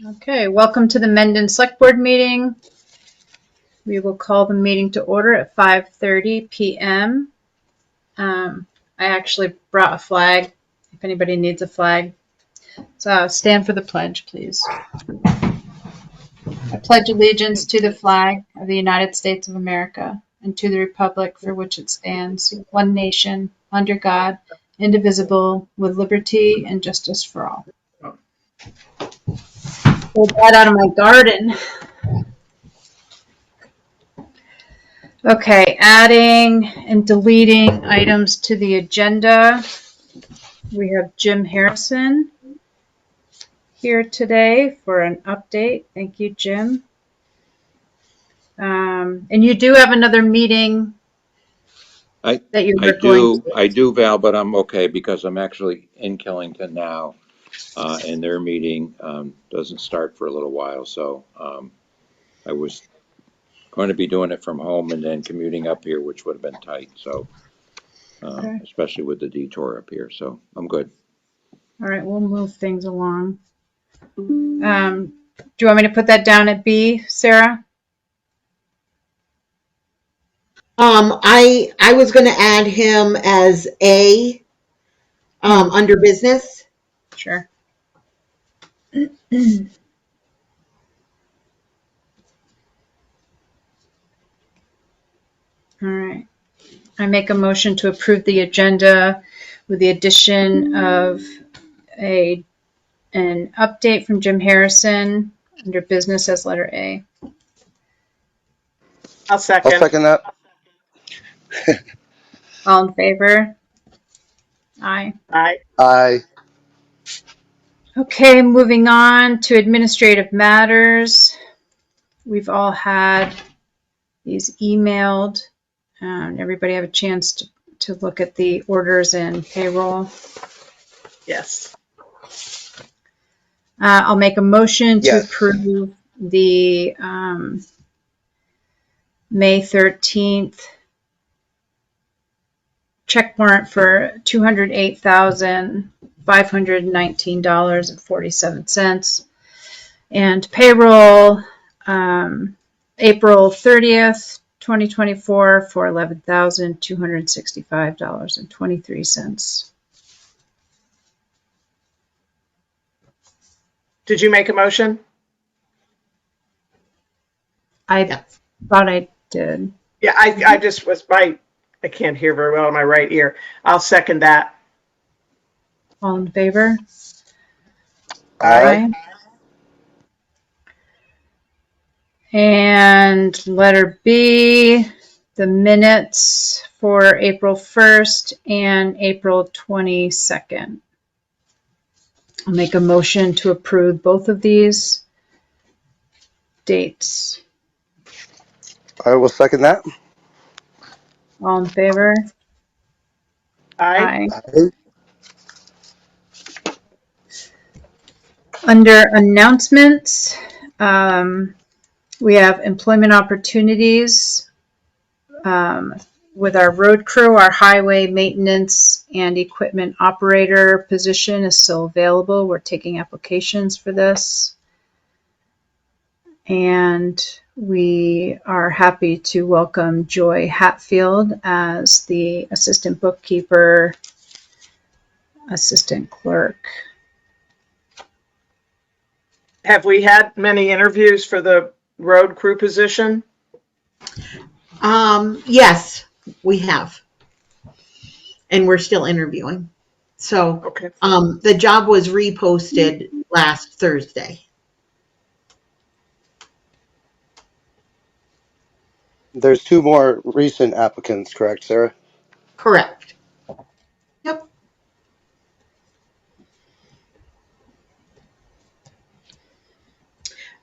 Okay, welcome to the Mendon Selectboard Meeting. We will call the meeting to order at 5:30 p.m. I actually brought a flag, if anybody needs a flag. So stand for the pledge, please. I pledge allegiance to the flag of the United States of America and to the republic for which it stands, one nation, under God, indivisible, with liberty and justice for all. Pulled that out of my garden. Okay, adding and deleting items to the agenda. We have Jim Harrison here today for an update. Thank you, Jim. And you do have another meeting that you were going to. I do, Val, but I'm okay because I'm actually in Killington now, and their meeting doesn't start for a little while. So I was going to be doing it from home and then commuting up here, which would have been tight. So Okay. especially with the detour up here. So I'm good. All right, we'll move things along. Do you want me to put that down at B, Sarah? I was going to add him as A under business. Sure. All right. I make a motion to approve the agenda with the addition of an update from Jim Harrison under business as letter A. I'll second. that. All in favor? Aye. Aye. Aye. Okay, moving on to administrative matters. We've all had these emailed. Everybody have a chance to look at the orders and payroll. Yes. I'll make a motion to Yes. approve the May 13th check warrant for $208,519.47 and payroll April 30th, 2024 for $11,265.23. Did you make a motion? I thought I did. Yeah, I just was I can't hear very well in my right ear. I'll second that. All in favor? Aye. And letter B, the minutes for April 1st and April 22nd. I'll make a motion to approve both of these dates. I will second that. All in favor? Aye. Aye. Under announcements, we have employment opportunities with our road crew. Our highway maintenance and equipment operator position is still available. We're taking applications for this. And we are happy to welcome Joy Hatfield as the assistant bookkeeper, assistant clerk. Have we had many interviews for the road crew position? Yes, we have. And we're still interviewing. So Okay. the job was reposted last Thursday. There's two more recent applicants, correct, Sarah? Correct. Yep.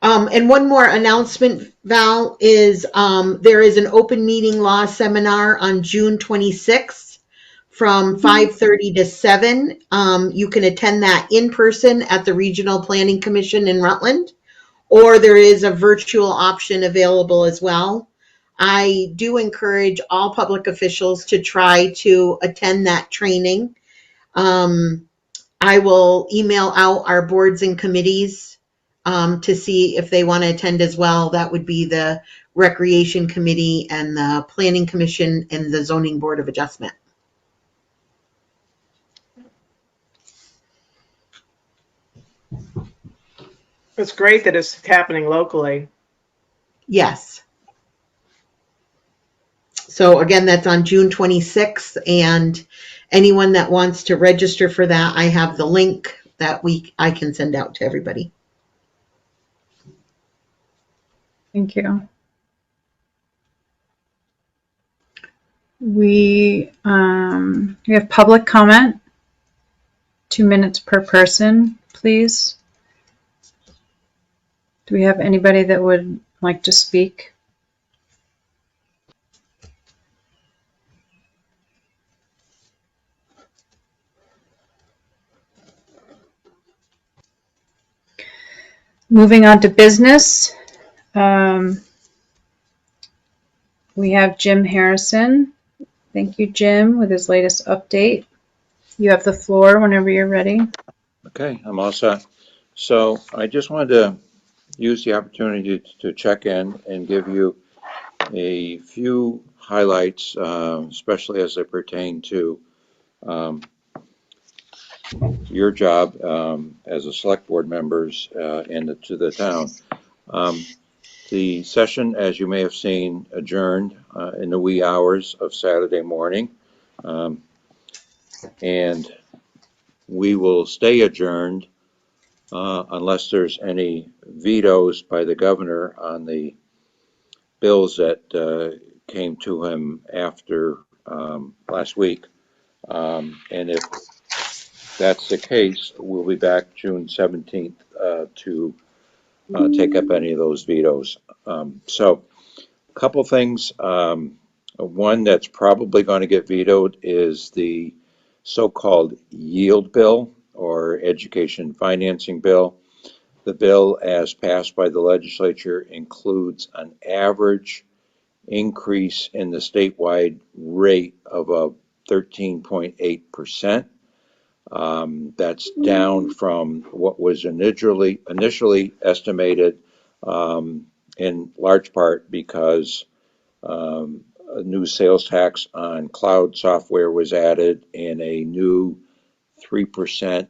And one more announcement, Val, is there is an open meeting law seminar on June 26th from 5:30 to 7. You can attend that in person at the Regional Planning Commission in Rutland, or there is a virtual option available as well. I do encourage all public officials to try to attend that training. I will email out our boards and committees to see if they want to attend as well. That would be the Recreation Committee and the Planning Commission and the Zoning Board of Adjustment. It's great that it's happening locally. Yes. So again, that's on June 26th, and anyone that wants to register for that, I have the link that I can send out to everybody. Thank you. We have public comment. 2 minutes per person, please. Do we have anybody that would like to speak? Moving on to business. We have Jim Harrison. Thank you, Jim, with his latest update. You have the floor whenever you're ready. Okay, I'm all set. So I just wanted to use the opportunity to check in and give you a few highlights, especially as they pertain to your job as a select board members and to the town. The session, as you may have seen, adjourned in the wee hours of Saturday morning. And we will stay adjourned unless there's any vetoes by the governor on the bills that came to him after last week. And if that's the case, we'll be back June 17th to take up any of those vetoes. So a couple things. One that's probably going to get vetoed is the so-called yield bill or education financing bill. The bill, as passed by the legislature, includes an average increase in the statewide rate of 13.8%. That's down from what was initially estimated, in large part because a new sales tax on cloud software was added and a new 3%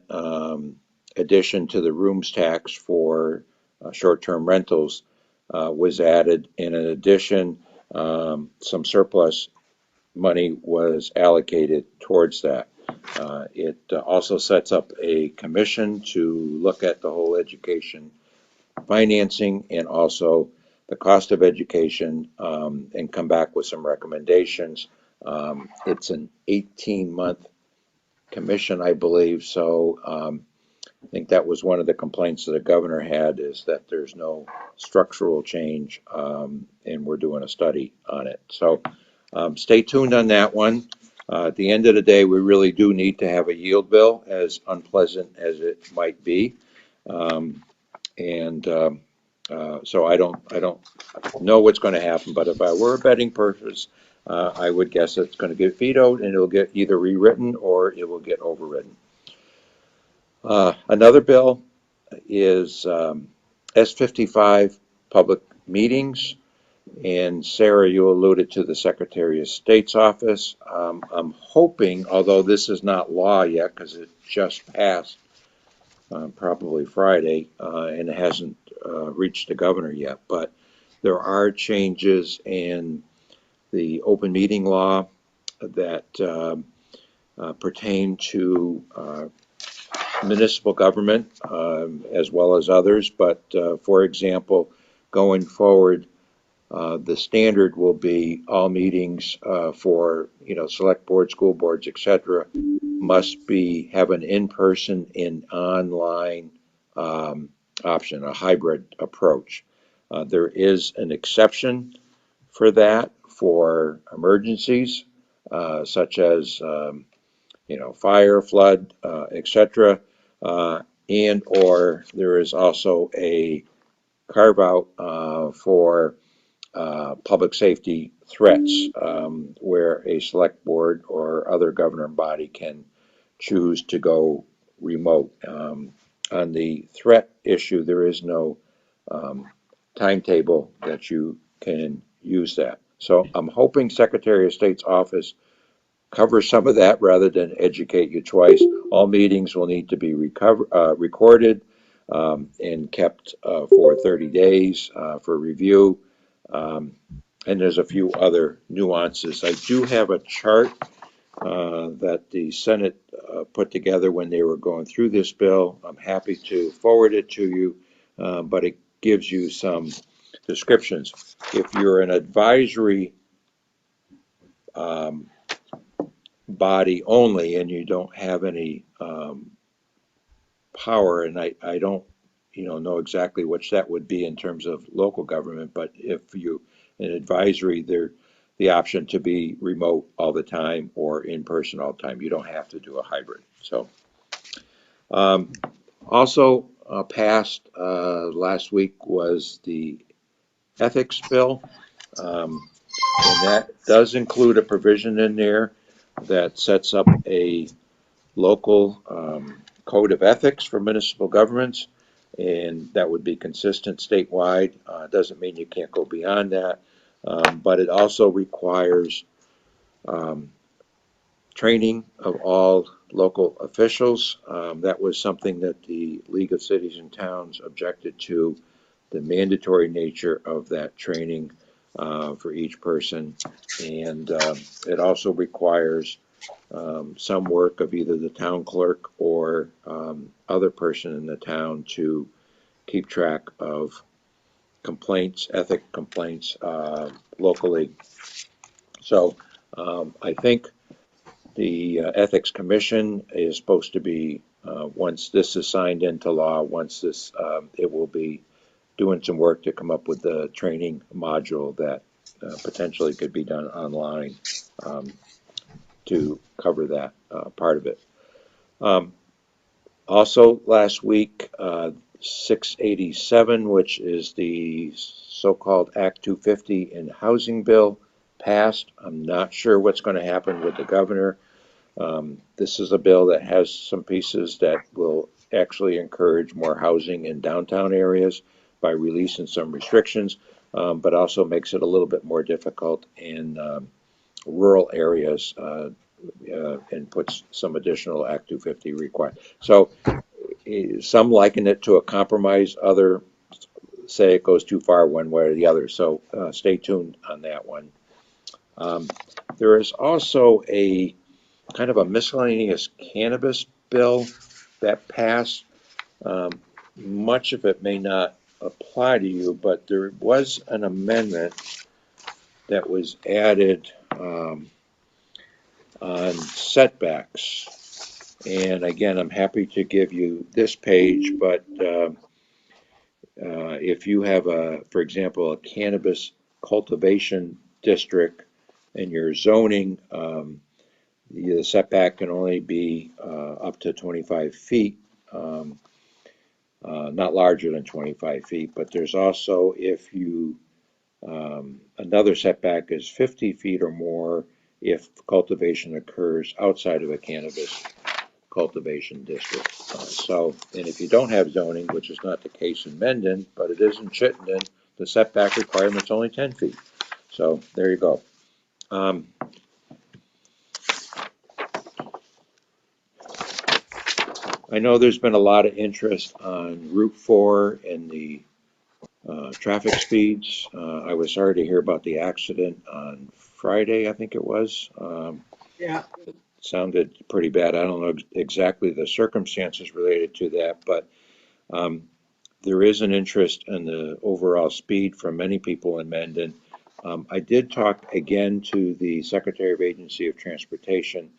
addition to the rooms tax for short-term rentals was added. And in addition, some surplus money was allocated towards that. It also sets up a commission to look at the whole education financing and also the cost of education and come back with some recommendations. It's an 18-month commission, I believe, so I think that was one of the complaints that the governor had, is that there's no structural change, and we're doing a study on it. So stay tuned on that one. At the end of the day, we really do need to have a yield bill, as unpleasant as it might be. So I don't know what's going to happen, but if I were a betting person, I would guess it's going to get vetoed and it'll get either rewritten or it will get overridden. Another bill is S55 public meetings. And Sarah, you alluded to the Secretary of State's office. I'm hoping, although this is not law yet because it just passed probably Friday and it hasn't reached the governor yet, but there are changes in the open meeting law that pertain to municipal government as well as others. But for example, going forward, the standard will be all meetings for, select board, school boards, etc., must have an in-person and online option, a hybrid approach. There is an exception for that for emergencies, such as, fire, flood, etc., and or there is also a carve out for public safety threats, where a select board or other governing body can choose to go remote. on the threat issue, there is no timetable that you can use that. So I'm hoping Secretary of State's office covers some of that rather than educate you twice. All meetings will need to be recorded and kept for 30 days for review. And there's a few other nuances. I do have a chart that the Senate put together when they were going through this bill. I'm happy to forward it to you, but it gives you some descriptions. If you're an advisory body only and you don't have any power, and I don't know exactly which that would be in terms of local government, but if you an advisory, there the option to be remote all the time or in person all the time. You don't have to do a hybrid. So also passed last week was the ethics bill, and that does include a provision in there that sets up a local code of ethics for municipal governments, and that would be consistent statewide. Doesn't mean you can't go beyond that, but it also requires training of all local officials. That was something that the League of Cities and Towns objected to, the mandatory nature of that training for each person. And it also requires some work of either the town clerk or other person in the town to keep track of complaints, ethic complaints locally. So I think the Ethics Commission is supposed to be, once this is signed into law, once this, it will be doing some work to come up with the training module that potentially could be done online to cover that part of it. Also, last week, 687, which is the so-called Act 250 in housing bill, passed. I'm not sure what's going to happen with the governor. This is a bill that has some pieces that will actually encourage more housing in downtown areas by releasing some restrictions, but also makes it a little bit more difficult in rural areas and puts some additional Act 250 requirements. So some liken it to a compromise, other say it goes too far one way or the other. So stay tuned on that one. There is also a kind of a miscellaneous cannabis bill that passed. Much of it may not apply to you, but there was an amendment that was added on setbacks. And again, I'm happy to give you this page, but if you have for example, a cannabis cultivation district and your zoning, the setback can only be up to 25 feet, not larger than 25 feet, but there's also, if you, another setback is 50 feet or more if cultivation occurs outside of a cannabis cultivation district. And if you don't have zoning, which is not the case in Mendon, but it is in Chittenden, the setback requirement's only 10 feet. So there you go. I know there's been a lot of interest on Route 4 and the traffic speeds. I was sorry to hear about the accident on Friday, I think it was. Yeah. Sounded pretty bad. I don't know exactly the circumstances related to that, but there is an interest in the overall speed from many people in Mendon. I did talk again to the Secretary of Agency of Transportation,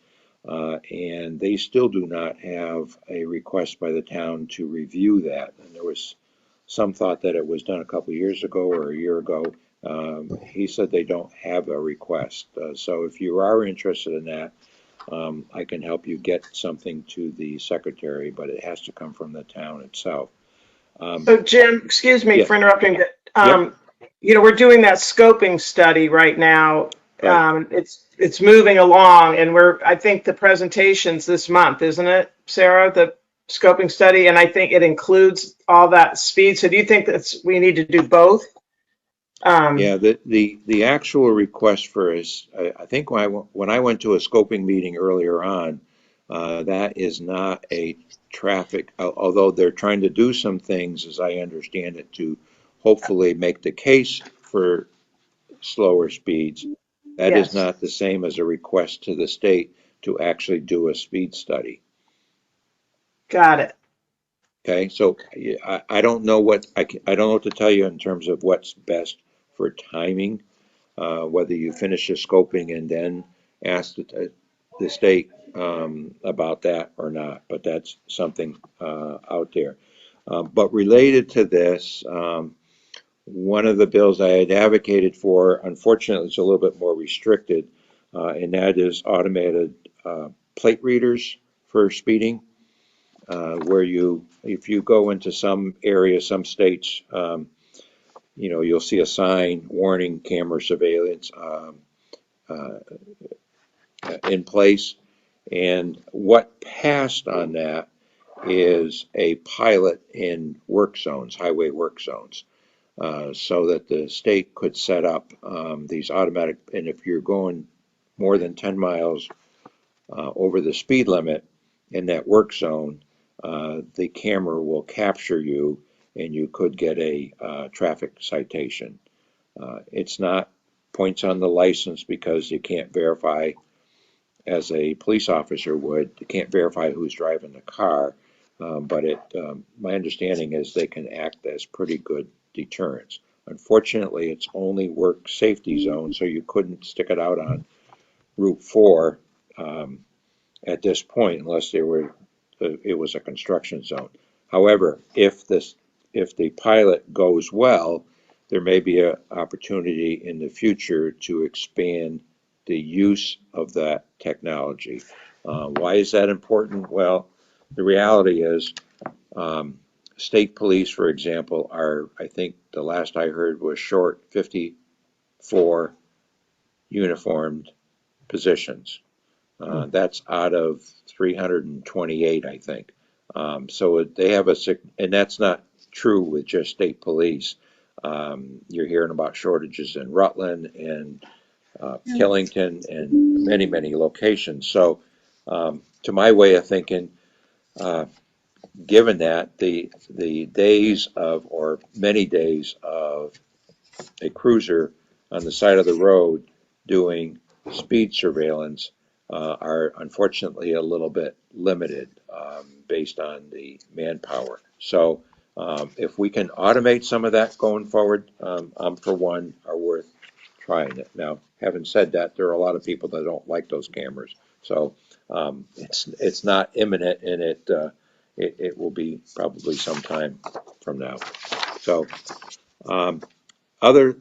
and they still do not have a request by the town to review that. And there was some thought that it was done a couple of years ago or a year ago. He said they don't have a request. So if you are interested in that, I can help you get something to the secretary, but it has to come from the town itself. So Jim, excuse me Yeah. for interrupting. Yep. We're doing that scoping study right now. Right. It's moving along, and I think the presentation's this month, isn't it, Sarah? scoping study, and I think it includes all that speed. So do you think we need to do both? Yeah, the actual request for is, I think when I went to a scoping meeting earlier on, that is not a traffic, although they're trying to do some things, as I understand it, to hopefully make the case for slower speeds. That is Yes, not the same as a request to the state to actually do a speed study. got it. Okay, so yeah, I don't know I don't know what to tell you in terms of what's best for timing, whether you finish the scoping and then ask the state about that or not, but that's something out there. But related to this, one of the bills I had advocated for, unfortunately, it's a little bit more restricted, and that is automated plate readers for speeding, where if you go into some areas, some states, you'll see a sign warning camera surveillance uh, in place. And what passed on that is a pilot in work zones, highway work zones, so that the state could set up these automatic, and if you're going more than 10 miles over the speed limit in that work zone, the camera will capture you and you could get a traffic citation. It's not points on the license because you can't verify, as a police officer would, you can't verify who's driving the car, but my understanding is they can act as pretty good deterrents. Unfortunately, it's only work safety zone, so you couldn't stick it out on Route 4 at this point unless it was a construction zone. However, if the pilot goes well, there may be an opportunity in the future to expand the use of that technology. Why is that important? Well, the reality is, state police, for example, I think the last I heard was short 54 uniformed positions. That's out of 328, I think. So they have and that's not true with just state police. You're hearing about shortages in Rutland and Killington and many, many locations. So, to my way of thinking, uh, given that the days of, or many days of a cruiser on the side of the road doing speed surveillance are unfortunately a little bit limited based on the manpower. So if we can automate some of that going forward, I'm for one, are worth trying it. Now, having said that, there are a lot of people that don't like those cameras. So it's not imminent, and it will be probably some time from now. So other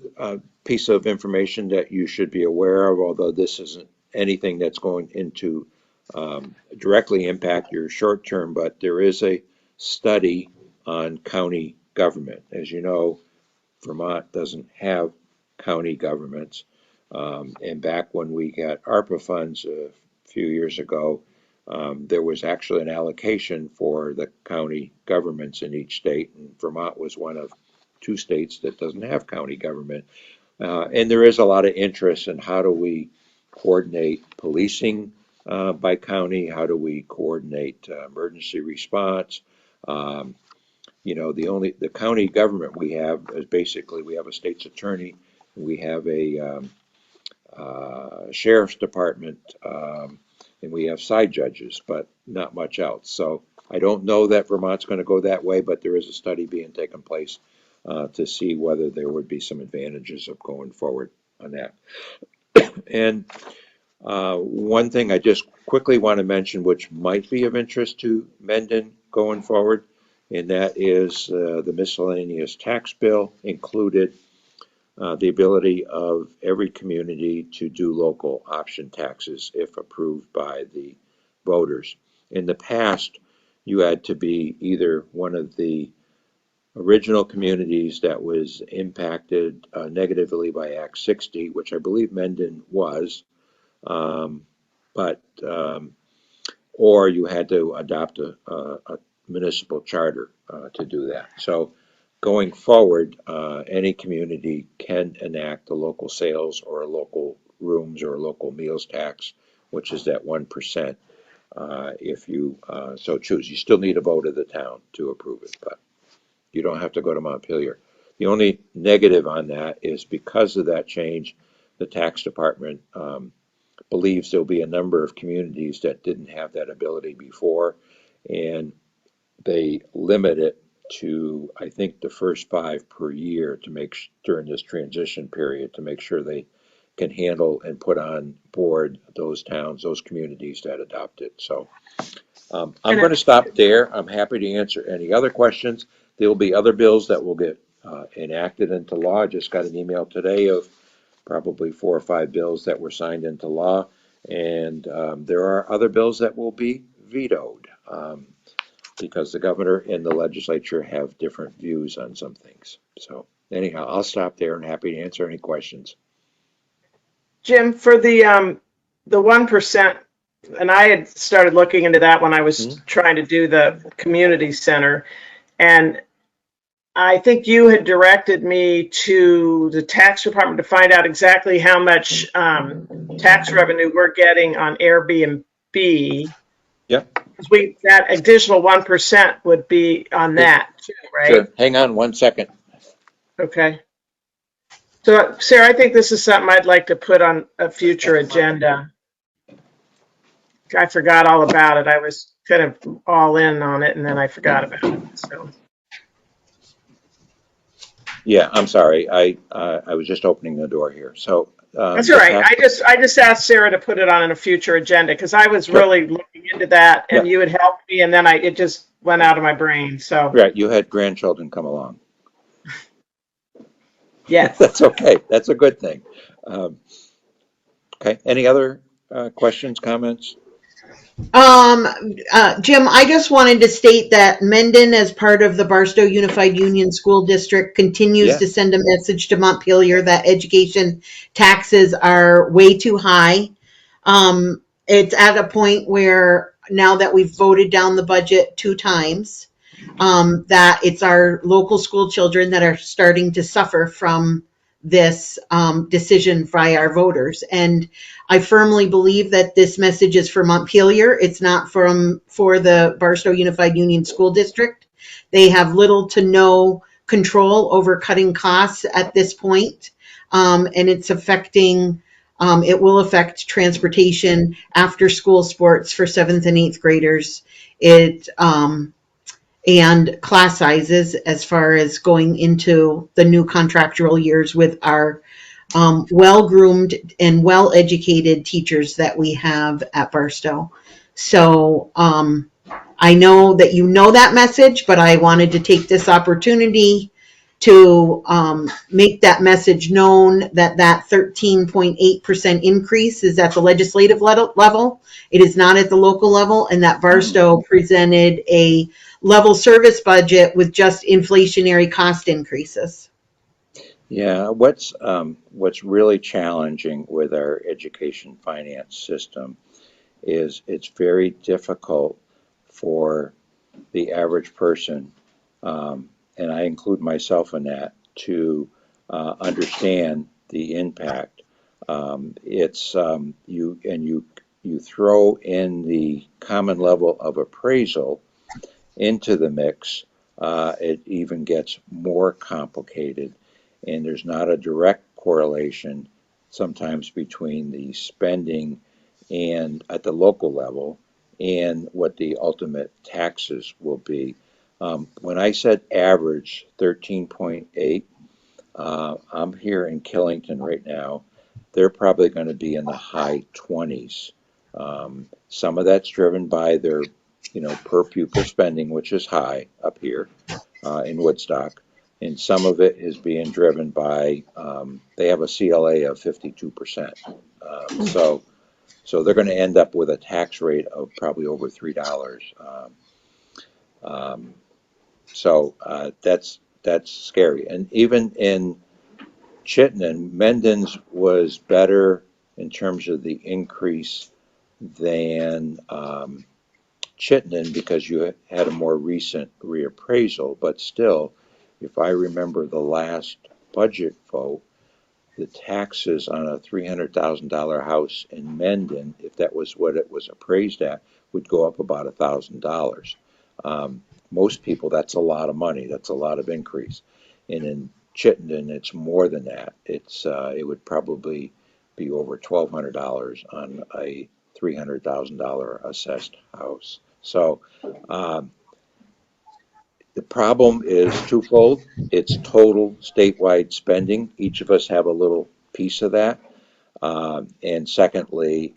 piece of information that you should be aware of, although this isn't anything that's going into directly impact your short term, but there is a study on county government. As you know, Vermont doesn't have county governments. And back when we got ARPA funds a few years ago, there was actually an allocation for the county governments in each state, and Vermont was one of two states that doesn't have county government. And there is a lot of interest in how do we coordinate policing by county, how do we coordinate emergency response. Um, the county government we have is basically, we have a state's attorney, we have a sheriff's department, and we have side judges, but not much else. So I don't know that Vermont's going to go that way, but there is a study being taken place to see whether there would be some advantages of going forward on that. And one thing I just quickly want to mention, which might be of interest to Mendon going forward, and that is the miscellaneous tax bill included the ability of every community to do local option taxes if approved by the voters. In the past, you had to be either one of the original communities that was impacted negatively by Act 60, which I believe Mendon was, um, but or you had to adopt a municipal charter to do that. So going forward, any community can enact a local sales or a local rooms or a local meals tax, which is that 1%, if you so choose. You still need a vote of the town to approve it, but you don't have to go to Montpelier. The only negative on that is because of that change, the tax department believes there'll be a number of communities that didn't have that ability before, and they limit it to, I think, the first 5 per year to make during this transition period to make sure they can handle and put on board those towns, those communities that adopt it. So I'm going to stop there. I'm happy to answer any other questions. There will be other bills that will get enacted into law. I just got an email today of probably 4 or 5 bills that were signed into law, and there are other bills that will be vetoed because the governor and the legislature have different views on some things. So anyhow, I'll stop there and happy to answer any questions. Jim, for the 1%, and I had started looking into that when I was trying to do the community center, and I think you had directed me to the tax department to find out exactly how much tax revenue we're getting on Airbnb. Yep. That additional 1% would be on that too, right? Sure. Hang on 1 second. Okay. So, Sarah, I think this is something I'd like to put on a future agenda. I forgot all about it. I was kind of all in on it, and then I forgot about it. So. Yeah, I'm sorry. I was just opening the door here. So That's all right. I just asked Sarah to put it on a future agenda because I was really looking into that, and you had helped me, and then it just went out of my brain. So right, you had grandchildren come along. yes. That's okay. That's a good thing. Okay. Any other questions, comments? Jim, I just wanted to state that Mendon, as part of the Barstow Unified Union School District, continues Yeah. to send a message to Montpelier that education taxes are way too high. It's at a point where now that we've voted down the budget 2 times, that it's our local school children that are starting to suffer from this decision by our voters. And I firmly believe that this message is for Montpelier. It's not for the Barstow Unified Union School District. They have little to no control over cutting costs at this point. And it's affecting, it will affect transportation, after school sports for 7th and 8th graders. And class sizes as far as going into the new contractual years with our well-groomed and well-educated teachers that we have at Barstow. So I know that you know that message, but I wanted to take this opportunity to make that message known that 13.8% increase is at the legislative level. It is not at the local level, and that Barstow presented a level service budget with just inflationary cost increases. Yeah, what's really challenging with our education finance system is it's very difficult for the average person, and I include myself in that, to understand the impact. It's you throw in the common level of appraisal into the mix, it even gets more complicated, and there's not a direct correlation sometimes between the spending and at the local level and what the ultimate taxes will be. When I said average 13.8, I'm here in Killington right now. They're probably going to be in the high 20s. Some of that's driven by their per pupil spending, which is high up here in Woodstock, and some of it is being driven by they have a CLA of 52%. So they're going to end up with a tax rate of probably over $3. So that's scary. And even in Chittenden, Mendon's was better in terms of the increase than Chittenden because you had a more recent reappraisal, but still, if I remember the last budget vote, the taxes on a $300,000 house in Mendon, if that was what it was appraised at, would go up about $1,000. Most people, that's a lot of money. That's a lot of increase. And in Chittenden, it's more than that. It would probably be over $1,200 on a $300,000 assessed house. So the problem is twofold. It's total statewide spending. Each of us have a little piece of that. And secondly,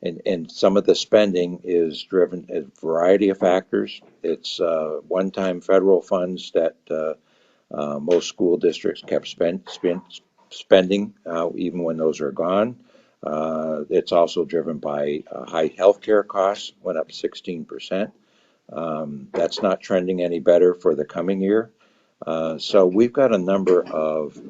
and some of the spending is driven a variety of factors. It's one-time federal funds that most school districts kept spending even when those are gone. It's also driven by high healthcare costs, went up 16%. That's not trending any better for the coming year. So we've got a number of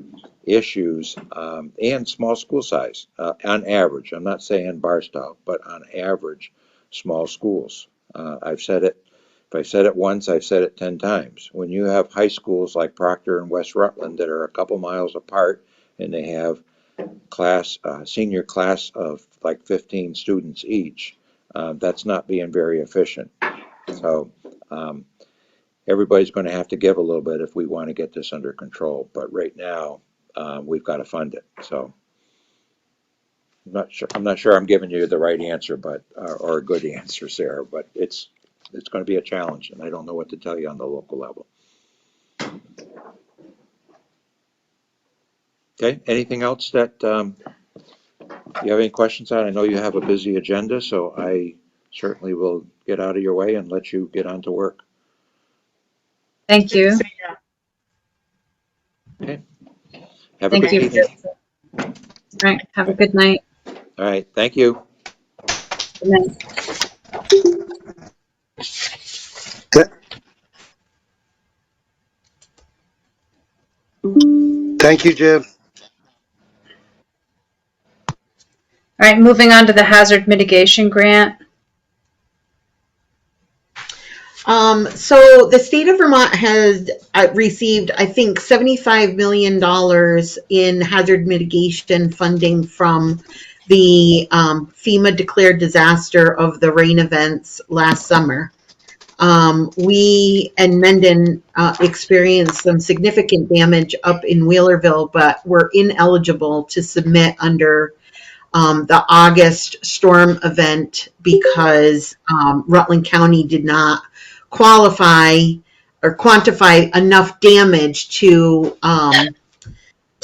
issues and small school size on average. I'm not saying Barstow, but on average, small schools. I've said it. If I said it once, I've said it 10 times. When you have high schools like Proctor and West Rutland that are a couple miles apart and they have senior class of like 15 students each, that's not being very efficient. So everybody's going to have to give a little bit if we want to get this under control. But right now, we've got to fund it. So I'm not sure I'm giving you the right answer, but or a good answer, Sarah. But it's going to be a challenge, and I don't know what to tell you on the local level. Okay. Anything else that you have any questions on? I know you have a busy agenda, so I certainly will get out of your way and let you get on to work. Thank you. Okay. Have a Thank good you. evening. All right. Have a good night. All right. Thank you. Good night. Thank you, Jim. All right. Moving on to the hazard mitigation grant. So the state of Vermont has received, I think, $75 million in hazard mitigation funding from the FEMA declared disaster of the rain events last summer. We and Mendon experienced some significant damage up in Wheelerville, but were ineligible to submit under the August storm event because Rutland County did not qualify or quantify enough damage to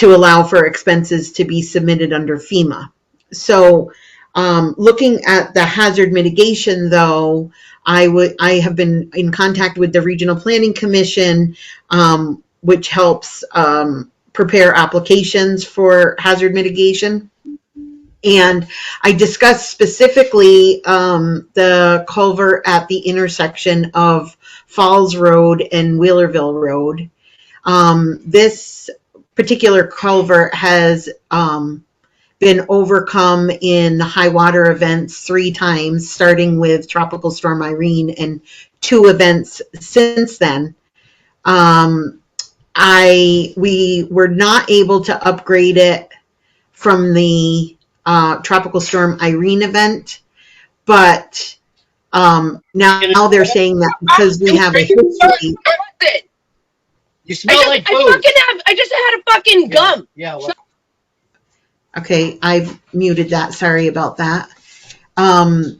allow for expenses to be submitted under FEMA. So looking at the hazard mitigation, though, I have been in contact with the Regional Planning Commission, which helps prepare applications for hazard mitigation. And I discussed specifically the culvert at the intersection of Falls Road and Wheelerville Road. This particular culvert has been overcome in high water events 3 times, starting with Tropical Storm Irene and 2 events since then. We were not able to upgrade it from the Tropical Storm Irene event, but now they're saying that because we have a history. You smell like food. I just had a fucking gum. Yeah. Well. Okay, I've muted that. Sorry about that. The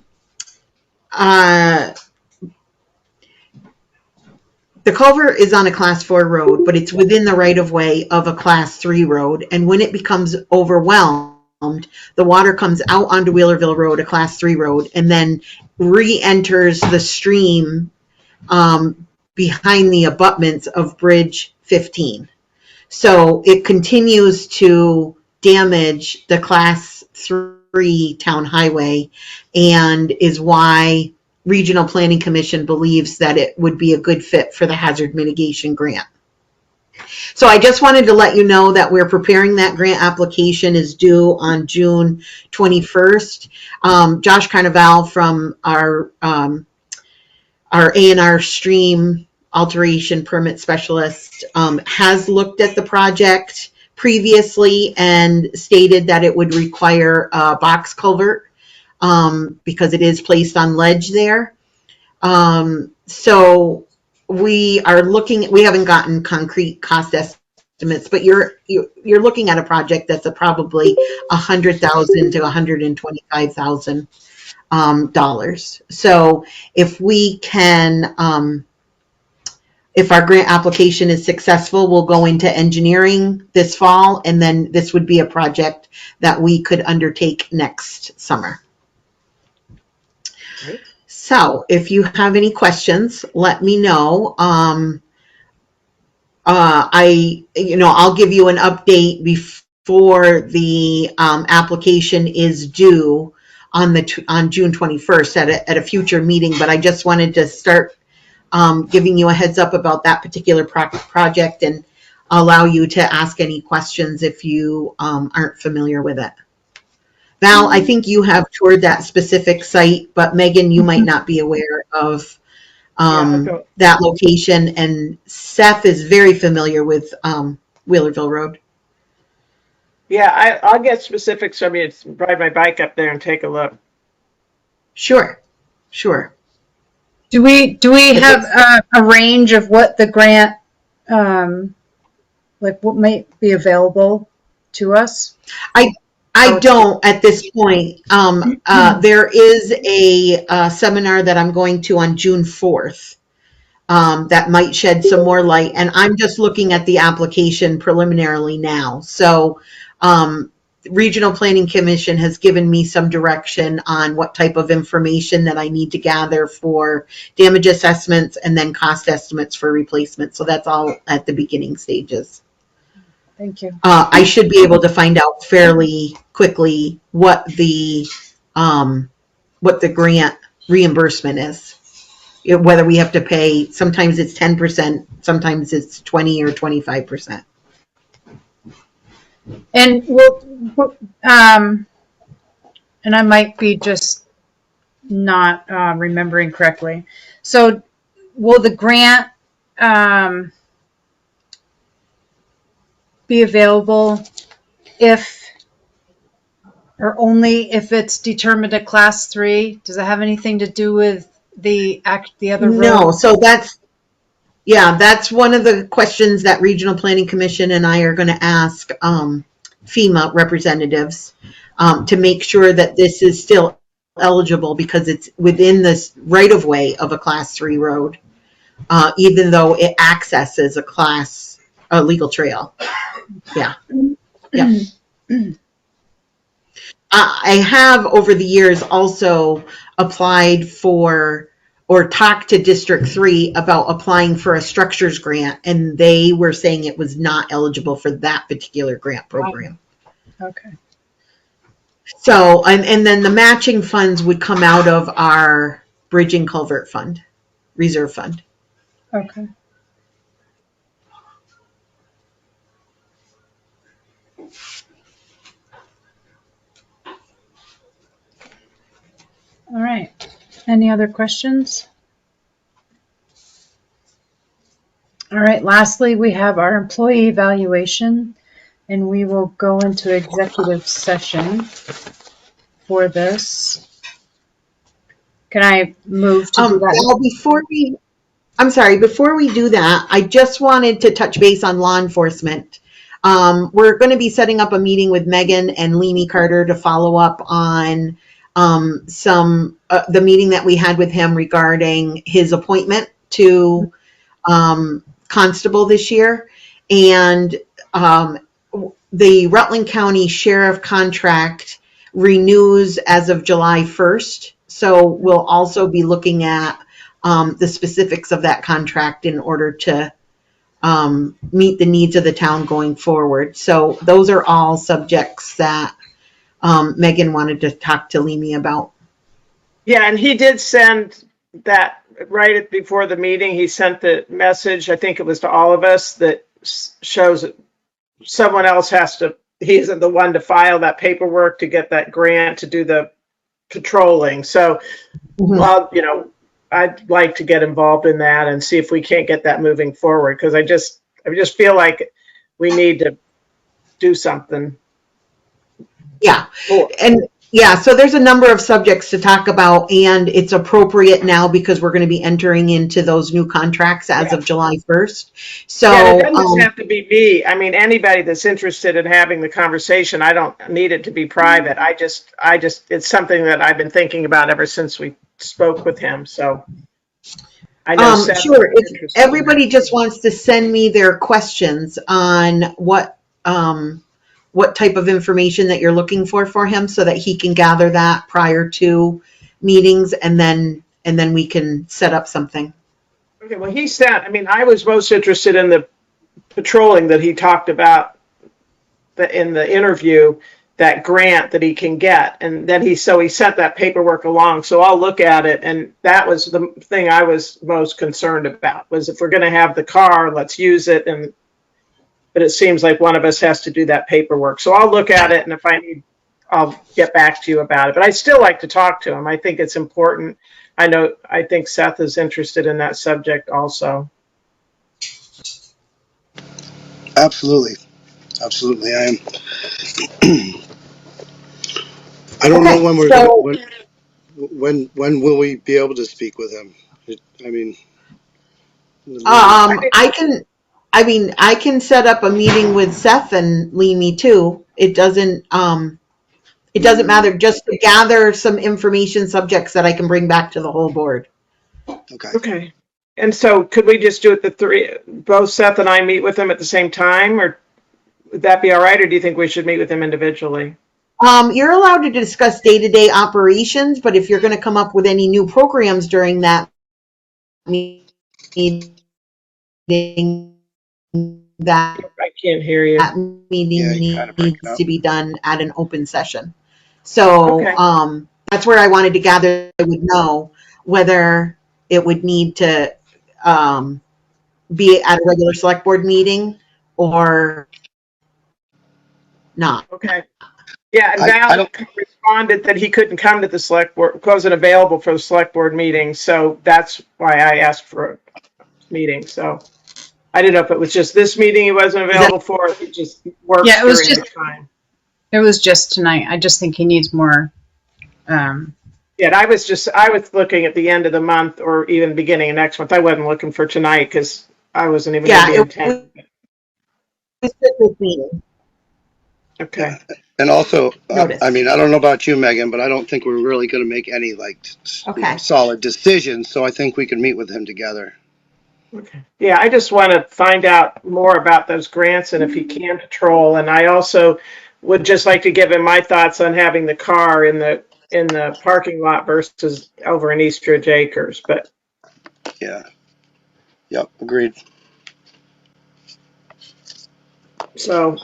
culvert is on a class 4 road, but it's within the right of way of a class 3 road. And when it becomes overwhelmed, the water comes out onto Wheelerville Road, a class 3 road, and then re-enters the stream behind the abutments of Bridge 15. So it continues to damage the class 3 town highway, and is why Regional Planning Commission believes that it would be a good fit for the hazard mitigation grant. So I just wanted to let you know that we're preparing that grant application is due on June 21st. Josh Carnival from our A&R stream alteration permit specialist has looked at the project previously and stated that it would require a box culvert because it is placed on ledge there. So we are looking, we haven't gotten concrete cost estimates, but you're looking at a project that's probably $100,000 to $125,000 dollars. So if we can, if our grant application is successful, we'll go into engineering this fall, and then this would be a project that we could undertake next summer. Great. So if you have any questions, let me know. I'll give you an update before the application is due on June 21st at a future meeting, but I just wanted to start giving you a heads up about that particular project and allow you to ask any questions if you aren't familiar with it. Val, I think you have toured that specific site, but Megan, you might not be aware of that location, and Seth is very familiar with Wheelerville Road. Yeah, I'll get specifics from you. Ride my bike up there and take a look. Sure. Do we have a range of what the grant, like what might be available to us? I don't at this point. There is a seminar that I'm going to on June 4th that might shed some more light. And I'm just looking at the application preliminarily now. So Regional Planning Commission has given me some direction on what type of information that I need to gather for damage assessments and then cost estimates for replacement. So that's all at the beginning stages. Thank you. I should be able to find out fairly quickly what the grant reimbursement is. Whether we have to pay, sometimes it's 10%, sometimes it's 20 or 25%. And and I might be just not remembering correctly. So will the grant be available if or only if it's determined at class 3? Does it have anything to do with the other road? No, so that's one of the questions that Regional Planning Commission and I are going to ask FEMA representatives to make sure that this is still eligible because it's within this right of way of a class 3 road, even though it accesses a legal trail. Yeah. I have over the years also applied for or talked to District 3 about applying for a structures grant, and they were saying it was not eligible for that particular grant program. Okay. So, and then the matching funds would come out of our Bridge and Culvert Fund, Reserve Fund. Okay. All right. Any other questions? All right. Lastly, we have our employee evaluation, and we will go into executive session for this. Can I move to do that? Well, before we do that, I just wanted to touch base on law enforcement. We're going to be setting up a meeting with Megan and Leamy Carter to follow up on the meeting that we had with him regarding his appointment to constable this year. And the Rutland County Sheriff contract renews as of July 1st. So we'll also be looking at the specifics of that contract in order to meet the needs of the town going forward. So those are all subjects that Megan wanted to talk to Leamy about. Yeah, and he did send that right before the meeting. He sent the message, I think it was to all of us, that shows that someone else he isn't the one to file that paperwork to get that grant to do the patrolling. So, well, I'd like to get involved in that and see if we can't get that moving forward, because I just feel like we need to do something. Yeah. Cool. And yeah, so there's a number of subjects to talk about, and it's appropriate now because we're going to be entering into those new contracts as of July 1st. So Yeah, it doesn't just have to be me. I mean, anybody that's interested in having the conversation, I don't need it to be private. I just, it's something that I've been thinking about ever since we spoke with him. So I know Seth sure. is If interested in everybody just wants to send me their questions on what type of information that you're looking for him, so that he can gather that prior to meetings, and then we can set up something. that. Okay, well, I was most interested in the patrolling that he talked about in the interview, that grant that he can get. And then he sent that paperwork along. So I'll look at it. And that was the thing I was most concerned about, was if we're going to have the car, let's use it. But it seems like one of us has to do that paperwork. So I'll look at it, and if I need, I'll get back to you about it. But I still like to talk to him. I think it's important. I think Seth is interested in that subject also. Absolutely. Absolutely. I am. I don't know when we're going to, when will we be able to speak with him? I mean, I can set up a meeting with Seth and Leamy too. It doesn't matter, just to gather some information subjects that I can bring back to the whole board. Okay. And so could we just do it, both Seth and I meet with him at the same time, or would that be all right? Or do you think we should meet with him individually? You're allowed to discuss day-to-day operations, but if you're going to come up with any new programs during that meeting, that I can't hear you. meeting needs to be done at an open session. So Okay. that's where I wanted to gather. I would know whether it would need to be at a regular select board meeting or not. Okay. Yeah, and Val responded that he couldn't come to the select board, wasn't available for the select board meeting. So that's why I asked for a meeting. So I didn't know if it was just this meeting he wasn't available for, or if he just works Yeah, it was during the time. It was just tonight. I just think he needs more. Yeah, and I was looking at the end of the month or even beginning of next month. I wasn't looking for tonight because I wasn't even going to be in town. It was this meeting. Okay. and also, Notice. I mean, I don't know about you, Megan, but I don't think we're really going to make any solid decisions. So I think we can meet with him together. Okay. Yeah, I just want to find out more about those grants and if he can patrol. And I also would just like to give him my thoughts on having the car in the parking lot versus over in Eastridge Acres. But yeah, yep, agreed. So,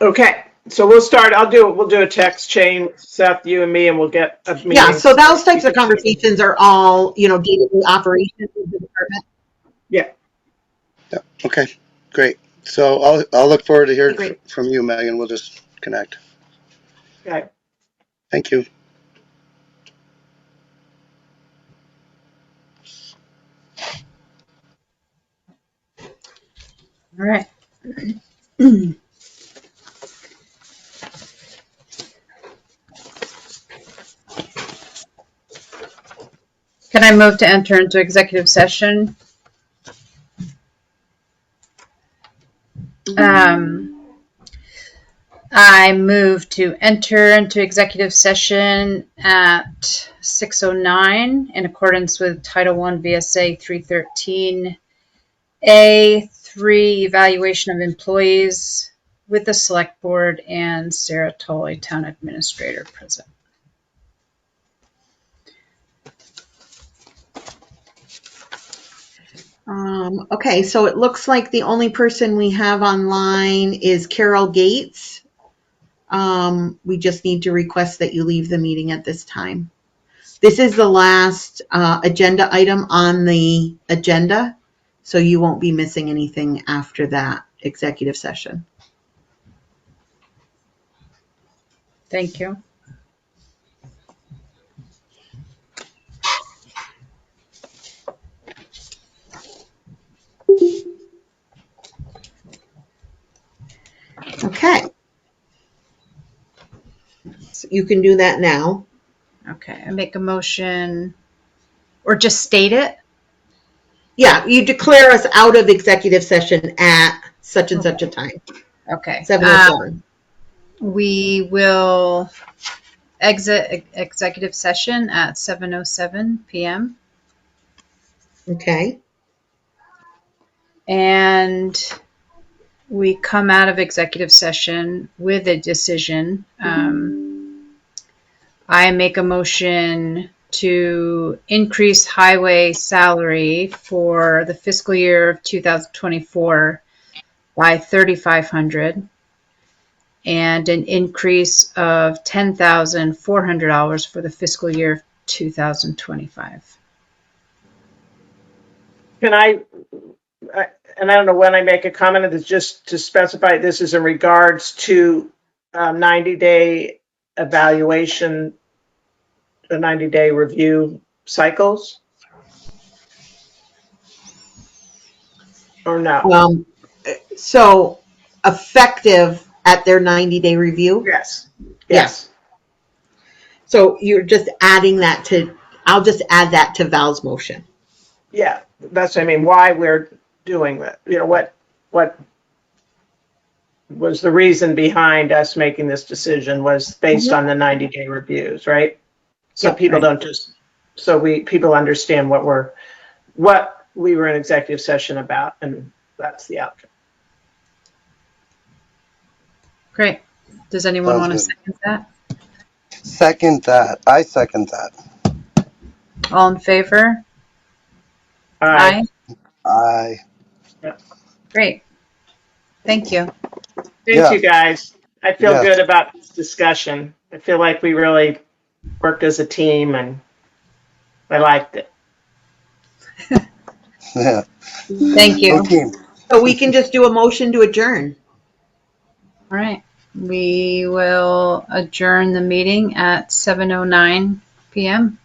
okay. So we'll start. We'll do a text chain, Seth, you and me, and we'll get a meeting. Yeah, so those types of conversations are all, day-to-day operations of the department. Yeah. Yeah. Okay, great. So I'll look forward to hearing from you, Megan. We'll just connect. Okay. Thank you. All right. Can I move to enter into executive session? I move to enter into executive session at 6:09 in accordance with Title I VSA 313A3 evaluation of employees with the select board and Sarah Tolley, town administrator, present. Okay, so it looks like the only person we have online is Carol Gates. We just need to request that you leave the meeting at this time. This is the last agenda item on the agenda. So you won't be missing anything after that executive session. Thank you. Okay. So you can do that now. Okay, I make a motion, or just state it? Yeah, you declare us out of executive session at such and such a time, Okay. 7:07. We will exit executive session at 7:07 p.m. Okay. And we come out of executive session with a decision. I make a motion to increase highway salary for the fiscal year of 2024 by $3,500 and an increase of $10,400 for the fiscal year of 2025. Can and I don't know when I make a comment, it's just to specify this is in regards to 90-day evaluation, the 90-day review cycles? Or no? So effective at their 90-day review. Yes. Yes. So you're just adding that I'll just add that to Val's motion. Yeah, that's what I mean, why we're doing that. You know, what was the reason behind us making this decision was based on the 90-day reviews, right? So Yep, people right. don't just, people understand what we were in executive session about, and that's the outcome. Great. Does anyone Sounds want to good. second that? Second that. I second that. All in favor? Aye. I, Great. Thank you. Thank Yeah. you, guys. I feel Yes. good about this discussion. I feel like we really worked as a team, and I liked it. Yeah. Thank you. Okay. So we can just do a motion to adjourn. All right. We will adjourn the meeting at 7:09 p.m.